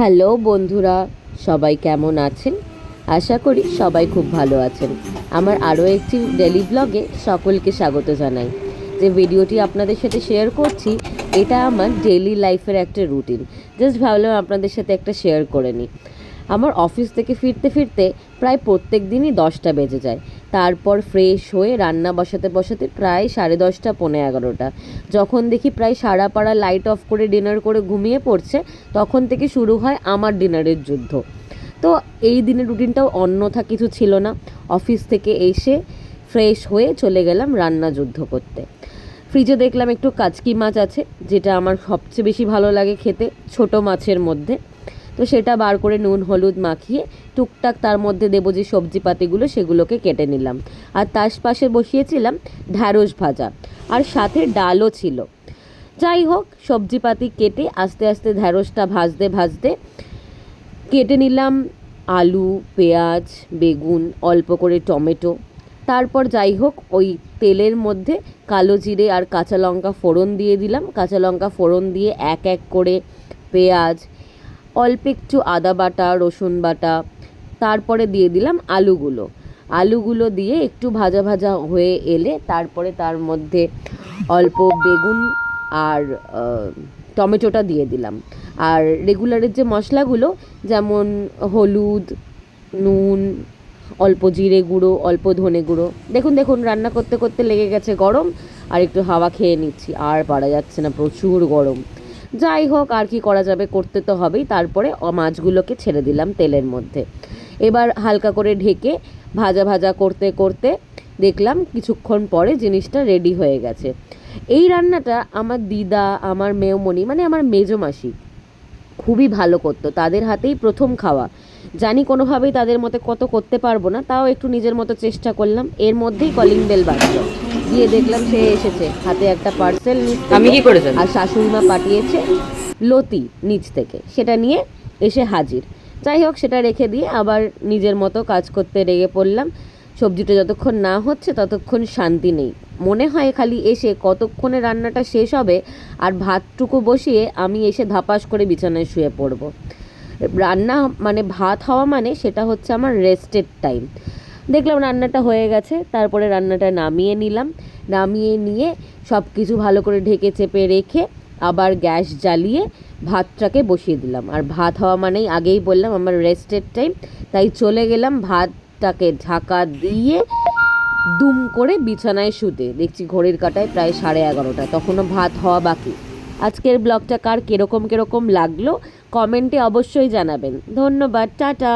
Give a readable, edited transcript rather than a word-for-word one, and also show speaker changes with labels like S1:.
S1: Hello বন্ধুরা, সবাই কেমন আছেন? আশা করি সবাই খুব ভালো আছেন। আমার আরও একটি ডেলি ব্লগে সকলকে স্বাগত জানাই। যে ভিডিওটি আপনাদের সাথে শেয়ার করছি, এটা আমার ডেইলি লাইফের একটা রুটিন। জাস্ট ভাবলাম আপনাদের সাথে একটা শেয়ার করে নিই। আমার অফিস থেকে ফিরতে ফিরতে প্রায় প্রত্যেক দিনই 10টা বেজে যায়। তারপর ফ্রেশ হয়ে রান্না বসাতে বসাতে প্রায় 10:30 পৌনে 11টা। যখন দেখি প্রায় সারা পাড়া লাইট অফ করে ডিনার করে ঘুমিয়ে পড়ছে, তখন থেকে শুরু হয় আমার ডিনারের যুদ্ধ। তো এই দিনের রুটিনটাও অন্যথা কিছু ছিল না। অফিস থেকে এসে ফ্রেশ হয়ে চলে গেলাম রান্না যুদ্ধ করতে। ফ্রিজে দেখলাম একটু কাচকি মাছ আছে, যেটা আমার সবচেয়ে বেশি ভালো লাগে খেতে ছোট মাছের মধ্যে। তো সেটা বার করে নুন হলুদ মাখিয়ে টুকটাক তার মধ্যে দেবো যে সবজিপাতিগুলো, সেগুলোকে কেটে নিলাম। আর তার পাশে বসিয়েছিলাম ঢ্যাঁড়স ভাজা, আর সাথে ডালও ছিল। যাই হোক, সবজিপাতি কেটে আস্তে আস্তে ঢ্যাঁড়সটা ভাজতে ভাজতে কেটে নিলাম আলু, পেঁয়াজ, বেগুন, অল্প করে টমেটো। তারপর যাই হোক, ওই তেলের মধ্যে কালো জিরে আর কাঁচা লঙ্কা ফোড়ন দিয়ে দিলাম। কাঁচা লঙ্কা ফোড়ন দিয়ে এক এক করে পেঁয়াজ, অল্প একটু আদা বাটা, রসুন বাটা, তারপরে দিয়ে দিলাম আলুগুলো দিয়ে একটু ভাজা ভাজা হয়ে এলে তারপরে তার মধ্যে অল্প বেগুন আর টমেটোটা দিয়ে দিলাম। আর রেগুলারের যে মশলাগুলো, যেমন হলুদ, নুন, অল্প জিরে গুঁড়ো, অল্প ধনে গুঁড়ো। দেখুন রান্না করতে করতে লেগে গেছে গরম, আর একটু হাওয়া খেয়ে নিচ্ছি। আর পারা যাচ্ছে না, প্রচুর গরম। যাই হোক, আর কি করা যাবে, করতে তো হবেই। তারপরে মাছগুলোকে ছেড়ে দিলাম তেলের মধ্যে। এবার হালকা করে ঢেকে ভাজা ভাজা করতে করতে দেখলাম কিছুক্ষণ পরে জিনিসটা রেডি হয়ে গেছে। এই রান্নাটা আমার দিদা, আমার মেয়মণি মানে আমার মেজো মাসি খুবই ভালো করতো। তাদের হাতেই প্রথম খাওয়া। জানি কোনোভাবেই তাদের মতো কত করতে পারবো না, তাও একটু নিজের মতো চেষ্টা করলাম। এর মধ্যেই কলিং বেল বাজলো, গিয়ে দেখলাম সে এসেছে, হাতে একটা পার্সেল নিচ থেকে।
S2: আমি কি করেছেন?
S1: আর শাশুড়ি মা পাঠিয়েছে লতি নিচ থেকে, সেটা নিয়ে এসে হাজির। যাই হোক, সেটা রেখে দিয়ে আবার নিজের মতো কাজ করতে লেগে পড়লাম। সবজিটা যতক্ষণ না হচ্ছে ততক্ষণ শান্তি নেই। মনে হয় খালি এসে কতক্ষণে রান্নাটা শেষ হবে, আর ভাতটুকু বসিয়ে আমি এসে ধাপাস করে বিছানায় শুয়ে পড়ব। রান্না মানে ভাত হওয়া মানে সেটা হচ্ছে আমার রেস্টের টাইম। দেখলাম রান্নাটা হয়ে গেছে, তারপরে রান্নাটা নামিয়ে নিলাম। নামিয়ে নিয়ে সব কিছু ভালো করে ঢেকে চেপে রেখে আবার গ্যাস জ্বালিয়ে ভাতটাকে বসিয়ে দিলাম। আর ভাত হওয়া মানেই আগেই বললাম আমার রেস্টের টাইম, তাই চলে গেলাম ভাতটাকে ঢাকা দিয়ে দুম করে বিছানায় শুতে। দেখছি ঘড়ির কাঁটায় প্রায় 11:30, তখনও ভাত হওয়া বাকি। আজকের ব্লগটা কার কিরকম লাগলো কমেন্টে অবশ্যই জানাবেন। ধন্যবাদ, টাটা।